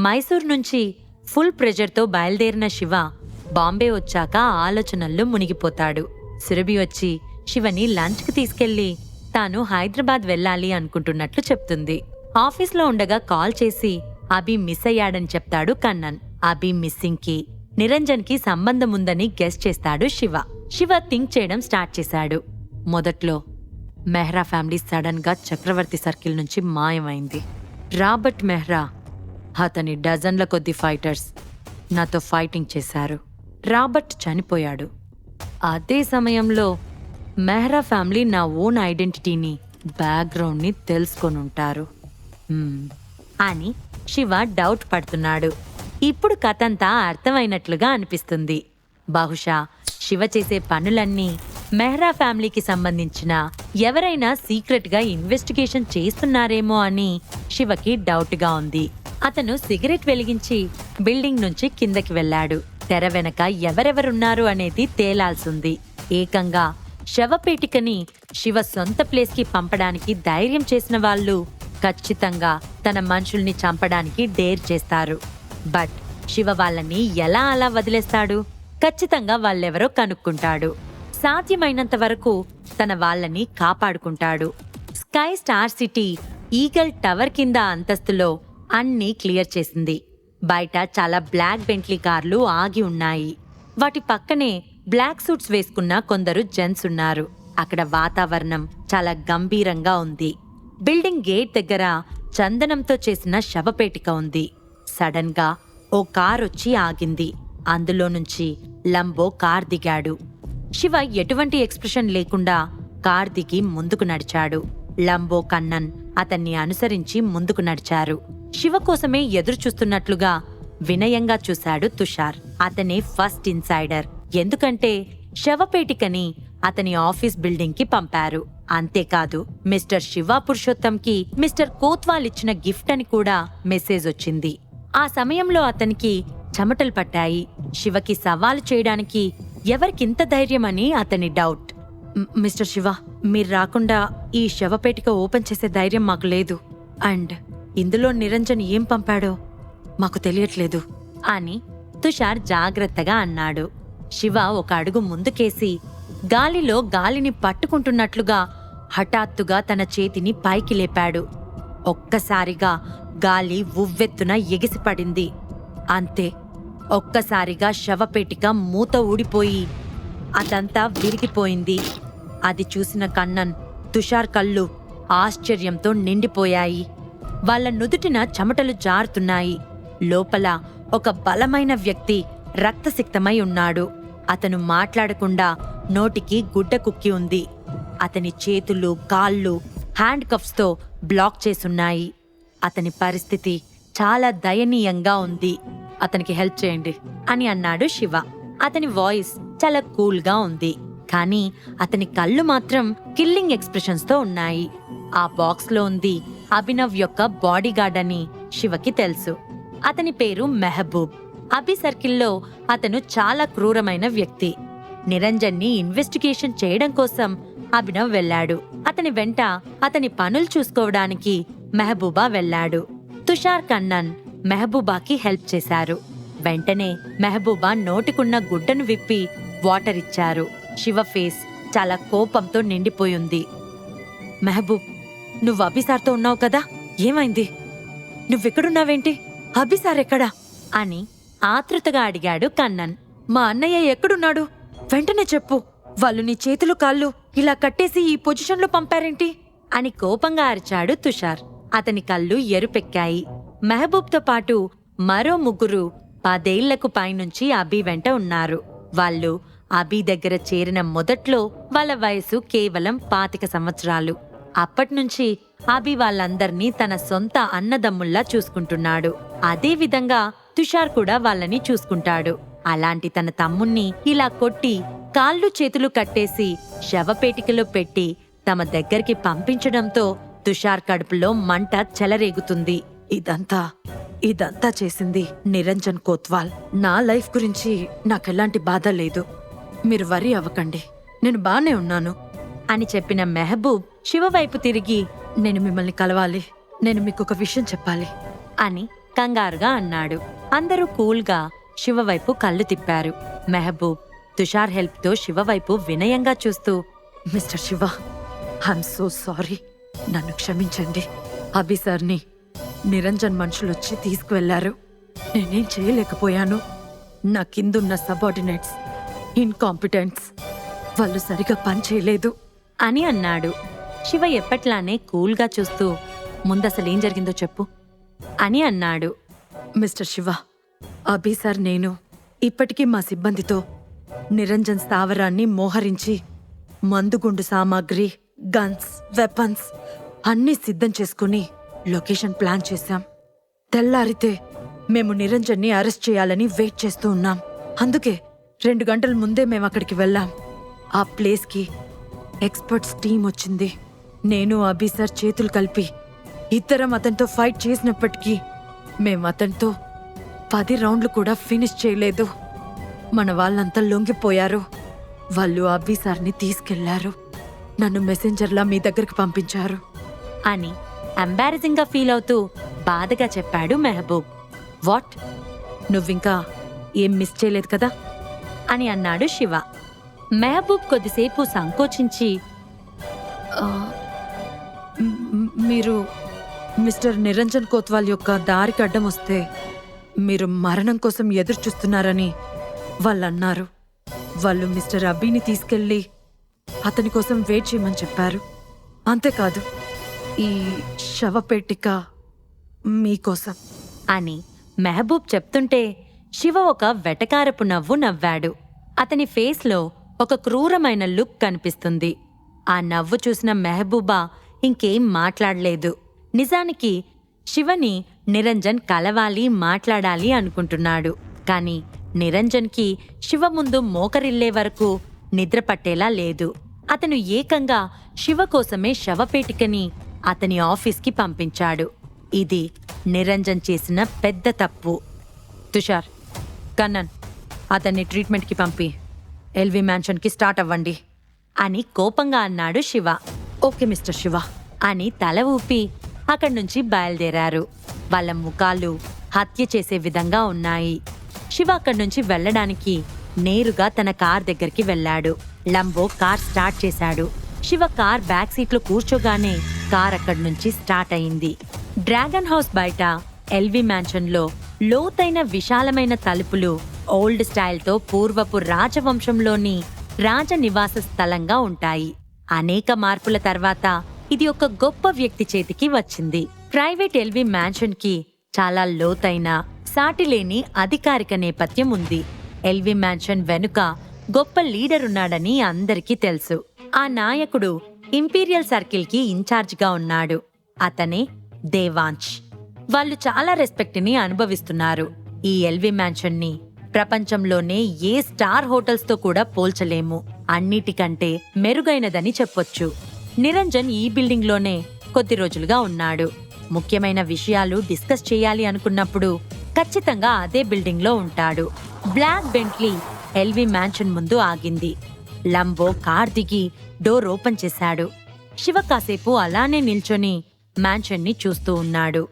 మైసూర్ నుంచి ఫుల్ ప్రెజర్తో బయలుదేరిన శివ బాంబే వచ్చాక ఆలోచనల్లో మునిగిపోతాడు. సురభి వచ్చి శివని లంచ్కి తీసుకెళ్లి తాను హైదరాబాద్ వెళ్ళాలి అనుకుంటున్నట్లు చెప్తుంది. ఆఫీస్లో ఉండగా కాల్ చేసి అభి మిస్ అయ్యాడని చెప్తాడు కన్నన్. అభి మిస్సింగ్కి నిరంజన్కి సంబంధం ఉందని గెస్ చేస్తాడు శివ. శివ థింక్ చేయడం స్టార్ట్ చేశాడు. మొదట్లో మెహ్రా ఫ్యామిలీ సడన్ గా చక్రవర్తి సర్కిల్ నుంచి మాయమైంది. రాబర్ట్ మెహ్రా, అతని డజన్ల కొద్ది ఫైటర్స్ నాతో ఫైటింగ్ చేశారు. రాబర్ట్ చనిపోయాడు. అదే సమయంలో మెహ్రా ఫ్యామిలీ నా ఓన్ ఐడెంటిటీని, బ్యాక్గ్రౌండ్ని తెలుసుకొనుంటారు అని శివ డౌట్ పడుతున్నాడు. ఇప్పుడు కథంతా అర్థమైనట్లుగా అనిపిస్తుంది. బహుశా శివ చేసే పనులన్నీ మెహ్రా ఫ్యామిలీకి సంబంధించిన ఎవరైనా సీక్రెట్గా ఇన్వెస్టిగేషన్ చేస్తున్నారేమో అని శివకి డౌట్గా ఉంది. అతను సిగరెట్ వెలిగించి బిల్డింగ్ నుంచి కిందకి వెళ్ళాడు. తెర వెనక ఎవరెవరున్నారు అనేది తేలాల్సింది. ఏకంగా శవపేటికని శివ సొంత ప్లేస్కి పంపడానికి ధైర్యం చేసిన వాళ్ళు ఖచ్చితంగా తన మనుషుల్ని చంపడానికి డేర్ చేస్తారు. బట్ శివ వాళ్ళని ఎలా అలా వదిలేస్తాడు? ఖచ్చితంగా వాళ్ళెవరో కనుక్కుంటాడు. సాధ్యమైనంత వరకు తన వాళ్ళని కాపాడుకుంటాడు. Sky star city eagle tower కింద అంతస్తులో అన్నీ క్లియర్ చేసింది. బయట చాలా బ్లాక్ బెంట్లీ కార్లు ఆగి ఉన్నాయి. వాటి పక్కనే బ్లాక్ సూట్స్ వేసుకున్న కొందరు జెంట్స్ ఉన్నారు. అక్కడ వాతావరణం చాలా గంభీరంగా ఉంది. బిల్డింగ్ గేట్ దగ్గర చందనంతో చేసిన శవపేటిక ఉంది. సడన్ గా ఓ కార్ వచ్చి ఆగింది. అందులో నుంచి లంబో కార్ దిగాడు. శివ ఎటువంటి ఎక్స్ప్రెషన్ లేకుండా కార్ దిగి ముందుకు నడిచాడు. లంబో, కన్నన్ అతన్ని అనుసరించి ముందుకు నడిచారు. శివ కోసమే ఎదురు చూస్తున్నట్లుగా వినయంగా చూశాడు తుషార్. అతనే ఫస్ట్ ఇన్సైడర్. ఎందుకంటే శవపేటికని అతని ఆఫీస్ బిల్డింగ్ కి పంపారు. అంతేకాదు మిస్టర్ శివ పురుషోత్తంకి మిస్టర్ కోత్వాల్ ఇచ్చిన గిఫ్ట్ అని కూడా మెసేజ్ వచ్చింది. ఆ సమయంలో అతనికి చెమటలు పట్టాయి. శివకి సవాలు చేయడానికి ఎవరికింత ధైర్యం అని అతని డౌట్. మిస్టర్ శివ, మీరు రాకుండా ఈ శవపేటిక ఓపెన్ చేసే ధైర్యం మాకు లేదు. అండ్ ఇందులో నిరంజన్ ఏం పంపాడో మాకు తెలియట్లేదు అని తుషార్ జాగ్రత్తగా అన్నాడు. శివ ఒక అడుగు ముందుకేసి గాలిలో గాలిని పట్టుకుంటున్నట్లుగా హఠాత్తుగా తన చేతిని పైకి లేపాడు. ఒక్కసారిగా గాలి ఉవ్వెత్తున ఎగిసిపడింది. అంతే, ఒక్కసారిగా శవపేటిక మూత ఊడిపోయి అదంతా విరిగిపోయింది. అది చూసిన కన్నన్, తుషార్ కళ్ళు ఆశ్చర్యంతో నిండిపోయాయి. వాళ్ళ నుదుటిన చెమటలు జారుతున్నాయి. లోపల ఒక బలమైన వ్యక్తి రక్తసిక్తమై ఉన్నాడు. అతను మాట్లాడకుండా నోటికి గుడ్డ కుక్కి ఉంది. అతని చేతులు, కాళ్ళు హ్యాండ్ కఫ్స్తో బ్లాక్ చేసున్నాయి. అతని పరిస్థితి చాలా దయనీయంగా ఉంది. అతనికి హెల్ప్ చేయండి అని అన్నాడు శివ. అతని వాయిస్ చాలా కూల్గా ఉంది. కానీ అతని కళ్ళు మాత్రం కిల్లింగ్ ఎక్స్ప్రెషన్స్ తో ఉన్నాయి. ఆ బాక్స్ లో ఉంది అభినవ్ యొక్క బాడీగార్డ్ అని శివకి తెలుసు. అతని పేరు మెహబూబ్. అభి సర్కిల్లో అతను చాలా క్రూరమైన వ్యక్తి. నిరంజన్ని ఇన్వెస్టిగేషన్ చేయడం కోసం అభినవ్ వెళ్ళాడు. అతని వెంట అతని పనులు చూసుకోవడానికి మెహబూబా వెళ్ళాడు. తుషార్, కన్నన్ మెహబూబాకి హెల్ప్ చేశారు. వెంటనే మెహబూబా నోటికున్న గుడ్డను విప్పి వాటర్ ఇచ్చారు. శివ ఫేస్ చాలా కోపంతో నిండిపోయింది. మెహబూబ్, నువ్వు అభిసార్తో ఉన్నావు కదా, ఏమైంది? నువ్వెక్కడున్నావేంటి? అభిసార్ ఎక్కడా అని ఆతృతగా అడిగాడు కన్నన్. మా అన్నయ్య ఎక్కడున్నాడు? వెంటనే చెప్పు. వాళ్ళు నీ చేతులు కాళ్ళు ఇలా కట్టేసి ఈ పొజిషన్లో పంపారేంటి అని కోపంగా అరిచాడు తుషార్. అతని కళ్ళు ఎరుపెక్కాయి. మెహబూబ్తో పాటు మరో ముగ్గురు 10 ఏళ్లకు పైనుంచి అభి వెంట ఉన్నారు. వాళ్ళు అభి దగ్గర చేరిన మొదట్లో వాళ్ళ వయసు కేవలం 25 సంవత్సరాలు. అప్పట్నుంచి అభి వాళ్ళందర్నీ తన సొంత అన్నదమ్ముల్లా చూసుకుంటున్నాడు. అదే విధంగా తుషార్ కూడా వాళ్ళని చూసుకుంటాడు. అలాంటి తన తమ్ముణ్ణి ఇలా కొట్టి కాళ్ళు చేతులు కట్టేసి శవపేటికలో పెట్టి తమ దగ్గరికి పంపించడంతో తుషార్ కడుపులో మంట చెలరేగుతుంది. ఇదంతా చేసింది నిరంజన్ కోత్వాల్. నా లైఫ్ గురించి నాకెలాంటి బాధ లేదు. మీరు వరీ అవ్వకండి, నేను బానే ఉన్నాను అని చెప్పిన మెహబూబ్ శివ వైపు తిరిగి, నేను మిమ్మల్ని కలవాలి, నేను మీకొక విషయం చెప్పాలి అని కంగారుగా అన్నాడు. అందరూ కూల్గా శివ వైపు కళ్ళు తిప్పారు. మెహబూబ్ తుషార్ హెల్ప్తో శివ వైపు వినయంగా చూస్తూ, mister Shiva, I'm so sorry, నన్ను క్షమించండి. అభి సార్ని నిరంజన్ మనుషులొచ్చి తీసుకువెళ్లారు. నేనేం చేయలేకపోయాను. నా కిందున్న సబార్డినేట్స్ ఇన్కాంపిటెంట్స్, వాళ్ళు సరిగా పని చేయలేదు అని అన్నాడు. శివ ఎప్పట్లానే కూల్గా చూస్తూ, ముందసలేం జరిగిందో చెప్పు అని అన్నాడు. మిస్టర్ శివ, అభి సార్ నేను ఇప్పటికీ మా సిబ్బందితో నిరంజన్ స్థావరాన్ని మోహరించి మందుగుండు సామాగ్రి, గన్స్, వెపన్స్ అన్నీ సిద్ధం చేసుకుని లొకేషన్ ప్లాన్ చేశాం. తెల్లారితే మేము నిరంజన్ని అరెస్ట్ చేయాలని వెయిట్ చేస్తూ ఉన్నాం. అందుకే 2 గంటల ముందే మేము అక్కడికి వెళ్ళాం. ఆ ప్లేస్కి ఎక్స్పర్ట్స్ టీం వచ్చింది. నేను అభి సార్ చేతులు కలిపి ఇద్దరం అతనితో ఫైట్ చేసినప్పటికీ మేము అతనితో 10 రౌండ్లు కూడా ఫినిష్ చేయలేదు. మన వాళ్ళంతా లొంగిపోయారు. వాళ్ళు అభి సార్ని తీసుకెళ్లారు. నన్ను మెసెంజర్లా మీ దగ్గరికి పంపించారు అని ఎంబారసింగ్గా ఫీల్ అవుతూ బాధగా చెప్పాడు మెహబూబ్. వాట్, నువ్వింకా ఏం మిస్ చేయలేదు కదా అని అన్నాడు శివ. మెహబూబ్ కొద్దిసేపు సంకోచించి, మీరు మిస్టర్ నిరంజన్ కోత్వాల్ యొక్క దారికి అడ్డం వస్తే మీరు మరణం కోసం ఎదురు చూస్తున్నారని వాళ్ళన్నారు. వాళ్ళు మిస్టర్ అబ్బీని తీసుకెళ్లి అతని కోసం వెయిట్ చేయమని చెప్పారు. అంతేకాదు, ఈ శవపేటిక మీకోసం అని మెహబూబ్ చెప్తుంటే శివ ఒక వెటకారపు నవ్వు నవ్వాడు. అతని ఫేస్లో ఒక క్రూరమైన లుక్ కనిపిస్తుంది. ఆ నవ్వు చూసిన మెహబూబా ఇంకేం మాట్లాడలేదు. నిజానికి శివని నిరంజన్ కలవాలి, మాట్లాడాలి అనుకుంటున్నాడు. కాని నిరంజన్కి శివ ముందు మోకరిల్లే వరకు నిద్ర పట్టేలా లేదు. అతను ఏకంగా శివ కోసమే శవపేటికని అతని ఆఫీస్కి పంపించాడు. ఇది నిరంజన్ చేసిన పెద్ద తప్పు. తుషార్, కన్నన్, అతన్ని ట్రీట్మెంట్కి పంపి ఎల్వి మ్యాన్షన్కి స్టార్ట్ అవ్వండి అని కోపంగా అన్నాడు శివ. ఓకే మిస్టర్ శివ అని తల ఊపి అక్కడి నుంచి బయలుదేరారు. వాళ్ళ ముఖాలు హత్య చేసే విధంగా ఉన్నాయి. శివ అక్కడి నుంచి వెళ్లడానికి నేరుగా తన కార్ దగ్గరికి వెళ్లాడు. లంబో కార్ స్టార్ట్ చేశాడు. శివ కార్ బ్యాక్ సీట్లో కూర్చోగానే కార్ అక్కడి నుంచి స్టార్ట్ అయింది. డ్రాగన్ హౌస్ బయట ఎల్వి మ్యాన్షన్లో లోతైన విశాలమైన తలుపులు ఓల్డ్ స్టైల్తో పూర్వపు రాజవంశంలోని రాజనివాస స్థలంగా ఉంటాయి. అనేక మార్పుల తర్వాత ఇది ఒక గొప్ప వ్యక్తి చేతికి వచ్చింది. ప్రైవేట్ ఎల్వి మ్యాన్షన్ కి చాలా లోతైన, సాటిలేని అధికారిక నేపథ్యం ఉంది. ఎల్వి మ్యాన్షన్ వెనుక గొప్ప లీడర్ ఉన్నాడని అందరికీ తెలుసు. ఆ నాయకుడు ఇంపీరియల్ సర్కిల్ కి ఇన్ఛార్జిగా ఉన్నాడు. అతనే దేవాంశ్. వాళ్ళు చాలా రెస్పెక్ట్ ని అనుభవిస్తున్నారు. ఈ ఎల్వి మ్యాన్షన్ ని ప్రపంచంలోనే ఏ స్టార్ హోటల్స్ తో కూడా పోల్చలేము. అన్నిటికంటే మెరుగైనదని చెప్పొచ్చు. నిరంజన్ ఈ బిల్డింగ్ లోనే కొద్ది రోజులుగా ఉన్నాడు. ముఖ్యమైన విషయాలు డిస్కస్ చేయాలి అనుకున్నప్పుడు ఖచ్చితంగా అదే బిల్డింగ్ లో ఉంటాడు. బ్లాక్ బెంట్లీ ఎల్వి మ్యాన్షన్ ముందు ఆగింది. లంబో కార్ దిగి డోర్ ఓపెన్ చేశాడు. శివ కాసేపు అలానే నిల్చొని మ్యాన్షన్ ని చూస్తూ ఉన్నాడు.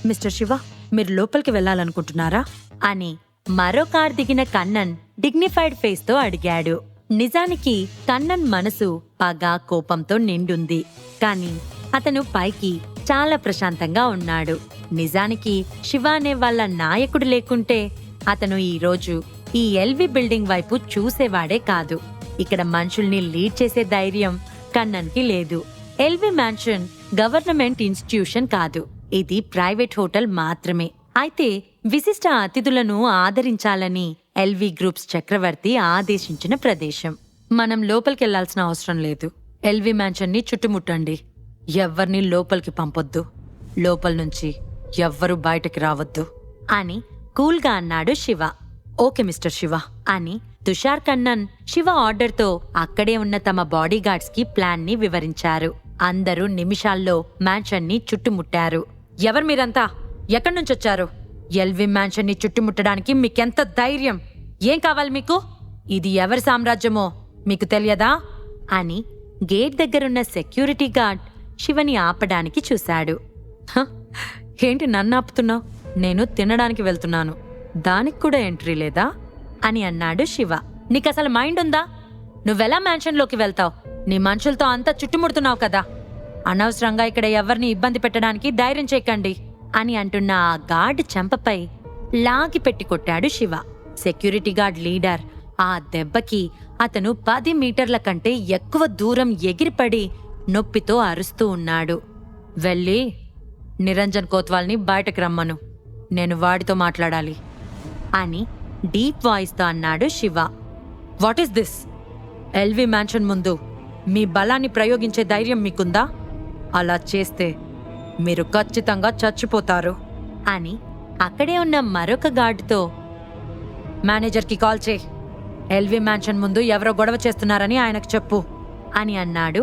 మిస్టర్ శివ, మీరు లోపలికి వెళ్ళాలనుకుంటున్నారా అని మరో కార్ దిగిన కన్నన్ డిగ్నిఫైడ్ ఫేస్ తో అడిగాడు. నిజానికి కన్నన్ మనసు పగ, కోపంతో నిండుంది. కాని అతను పైకి చాలా ప్రశాంతంగా ఉన్నాడు. నిజానికి శివ అనే వాళ్ళ నాయకుడు లేకుంటే అతను ఈరోజు ఈ ఎల్వి బిల్డింగ్ వైపు చూసేవాడే కాదు. ఇక్కడ మనుషుల్ని లీడ్ చేసే ధైర్యం కన్నన్కి లేదు. ఎల్వి మ్యాన్షన్ గవర్నమెంట్ ఇన్స్టిట్యూషన్ కాదు. ఇది ప్రైవేట్ హోటల్ మాత్రమే. అయితే విశిష్ట అతిథులను ఆదరించాలని ఎల్వి గ్రూప్స్ చక్రవర్తి ఆదేశించిన ప్రదేశం. మనం లోపలికెళ్లాల్సిన అవసరం లేదు. ఎల్వి మ్యాన్షన్ ని చుట్టుముట్టండి. ఎవ్వర్నీ లోపలికి పంపొద్దు. లోపల నుంచి ఎవ్వరూ బయటకి రావద్దు అని కూల్గా అన్నాడు శివ. ఓకే మిస్టర్ శివ అని తుషార్, కన్నన్ శివ ఆర్డర్తో అక్కడే ఉన్న తమ బాడీగార్డ్స్ కి ప్లాన్ ని వివరించారు. అందరూ నిమిషాల్లో మ్యాన్షన్ ని చుట్టుముట్టారు. ఎవరు మీరంతా? ఎక్కడి నుంచొచ్చారు? ఎల్వి మ్యాన్షన్ ని చుట్టుముట్టడానికి మీకెంత ధైర్యం? ఏం కావాలి మీకు? ఇది ఎవరి సామ్రాజ్యమో మీకు తెలియదా అని గేట్ దగ్గరున్న సెక్యూరిటీ గార్డ్ శివని ఆపడానికి చూశాడు. ఏంటి నన్ను ఆపుతున్నావు? నేను తినడానికి వెళ్తున్నాను, దానికి కూడా ఎంట్రీ లేదా అని అన్నాడు శివ. నీకసలు మైండ్ ఉందా? నువ్వెలా మ్యాన్షన్లోకి వెళ్తావు? నీ మనుషులతో అంతా చుట్టుముడుతున్నావు కదా. అనవసరంగా ఇక్కడ ఎవరిని ఇబ్బంది పెట్టడానికి ధైర్యం చేయకండి అని అంటున్న ఆ గార్డ్ చెంపపై లాగి పెట్టి కొట్టాడు శివ. సెక్యూరిటీ గార్డ్ లీడర్ ఆ దెబ్బకి అతను 10 మీటర్ల కంటే ఎక్కువ దూరం ఎగిరిపడి నొప్పితో అరుస్తూ ఉన్నాడు. వెళ్ళి నిరంజన్ కోత్వాల్ని బయటకు రమ్మను, నేను వాడితో మాట్లాడాలి అని డీప్ వాయిస్తో అన్నాడు Shiva. What is this? L V mansion ముందు మీ బలాన్ని ప్రయోగించే ధైర్యం మీకుందా? అలా చేస్తే మీరు ఖచ్చితంగా చచ్చిపోతారు అని అక్కడే ఉన్న మరొక గార్డుతో, మేనేజర్కి కాల్ చేయి, ఎల్వి మ్యాన్షన్ ముందు ఎవరో గొడవ చేస్తున్నారని ఆయనకు చెప్పు అని అన్నాడు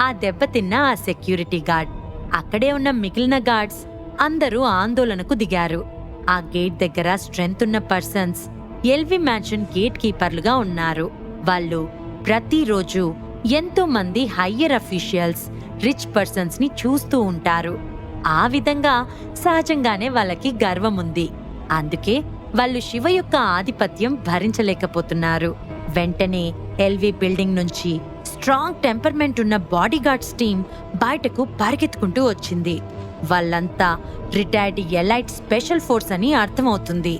ఆ దెబ్బతిన్న ఆ సెక్యూరిటీ గార్డ్. అక్కడే ఉన్న మిగిలిన గార్డ్స్ అందరూ ఆందోళనకు దిగారు. ఆ గేట్ దగ్గర స్ట్రెంగ్త్ ఉన్న పర్సన్స్ ఎల్వి మ్యాన్షన్ గేట్ కీపర్లుగా ఉన్నారు. వాళ్ళు ప్రతిరోజు ఎంతో మంది హయ్యర్ అఫీషియల్స్, రిచ్ పర్సన్స్ ని చూస్తూ ఉంటారు. ఆ విధంగా సహజంగానే వాళ్ళకి గర్వం ఉంది. అందుకే వాళ్ళు శివ యొక్క ఆధిపత్యం భరించలేకపోతున్నారు. వెంటనే ఎల్వి బిల్డింగ్ నుంచి స్ట్రాంగ్ టెంపర్మెంట్ ఉన్న బాడీగార్డ్స్ టీం బయటకు పరిగెత్తుకుంటూ వచ్చింది. వాళ్ళంతా రిటైర్డ్ ఎలైట్ స్పెషల్ ఫోర్స్ అని అర్థమవుతుంది.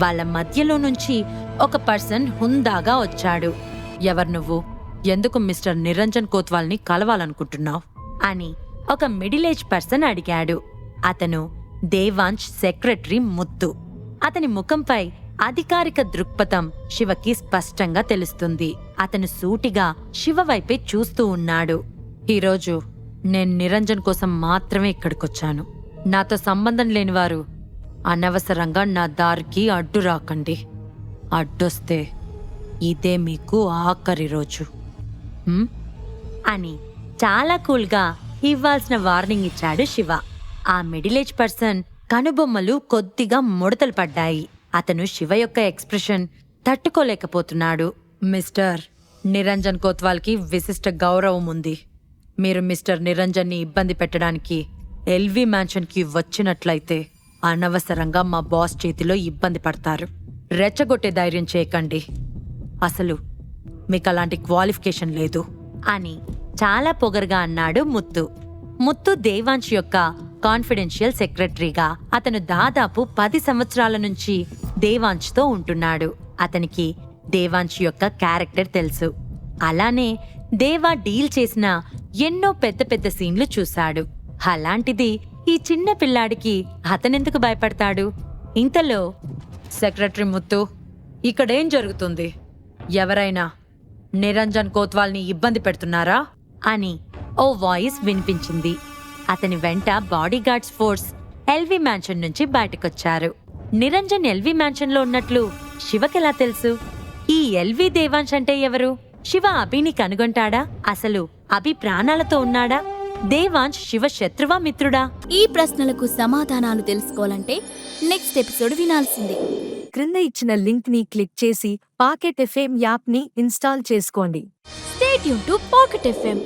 వాళ్ళ మధ్యలో నుంచి ఒక పర్సన్ హుందాగా వచ్చాడు. ఎవరు నువ్వు? ఎందుకు మిస్టర్ నిరంజన్ కోత్వాల్ని కలవాలనుకుంటున్నావు అని ఒక మిడిల్ ఏజ్ పర్సన్ అడిగాడు. అతను దేవాంశ్ సెక్రటరీ ముత్తు. అతని ముఖంపై అధికారిక దృక్పథం శివకి స్పష్టంగా తెలుస్తుంది. అతను సూటిగా శివ వైపే చూస్తూ ఉన్నాడు. ఈరోజు నేను నిరంజన్ కోసం మాత్రమే ఇక్కడికొచ్చాను. నాతో సంబంధం లేనివారు అనవసరంగా నా దారికి అడ్డు రాకండి. అడ్డొస్తే ఇదే మీకు ఆఖరి రోజు అని చాలా కూల్గా ఇవ్వాల్సిన వార్నింగ్ ఇచ్చాడు శివ. ఆ మిడిల్ ఏజ్ పర్సన్ కనుబొమ్మలు కొద్దిగా ముడతలు పడ్డాయి. అతను శివ యొక్క ఎక్స్ప్రెషన్ తట్టుకోలేకపోతున్నాడు. మిస్టర్ నిరంజన్ కోత్వాల్కి విశిష్ట గౌరవం ఉంది. మీరు మిస్టర్ నిరంజన్ని ఇబ్బంది పెట్టడానికి ఎల్వి మ్యాన్షన్కి వచ్చినట్లయితే అనవసరంగా మా బాస్ చేతిలో ఇబ్బంది పడతారు. రెచ్చగొట్టే ధైర్యం చేయకండి. అసలు మీకు అలాంటి క్వాలిఫికేషన్ లేదు అని చాలా పొగరుగా అన్నాడు ముత్తు. ముత్తు దేవాంశ్ యొక్క కాన్ఫిడెన్షియల్ సెక్రటరీగా అతను దాదాపు 10 సంవత్సరాల నుంచి దేవాంశ్తో ఉంటున్నాడు. అతనికి దేవాంశ్ యొక్క క్యారెక్టర్ తెలుసు. అలానే దేవా డీల్ చేసిన ఎన్నో పెద్ద పెద్ద సీన్లు చూశాడు. అలాంటిది ఈ చిన్న పిల్లాడికి అతనెందుకు భయపడతాడు? ఇంతలో, సెక్రటరీ ముత్తు, ఇక్కడేం జరుగుతుంది? ఎవరైనా నిరంజన్ కోత్వాల్ని ఇబ్బంది పెడుతున్నారా అని ఓ వాయిస్ వినిపించింది. అతని వెంట బాడీగార్డ్స్ ఫోర్స్ ఎల్వి మ్యాన్షన్ నుంచి బయటకొచ్చారు. నిరంజన్ ఎల్వి మ్యాన్షన్ లో ఉన్నట్లు శివకెలా తెలుసు? ఈ ఎల్వి దేవాంశ్ అంటే ఎవరు? శివ అభిని కనుగొంటాడా? అసలు అభి ప్రాణాలతో ఉన్నాడా? దేవాంశ్ శివ శత్రువా మిత్రుడా? ఈ ప్రశ్నలకు సమాధానాలు తెలుసుకోవాలంటే నెక్స్ట్ ఎపిసోడ్ వినాల్సిందే. క్రింద ఇచ్చిన లింక్ ని క్లిక్ చేసి పాకెట్ ఎఫ్ఎం యాప్ ని ఇన్స్టాల్ చేసుకోండి. Stay tuned to Pocket FM.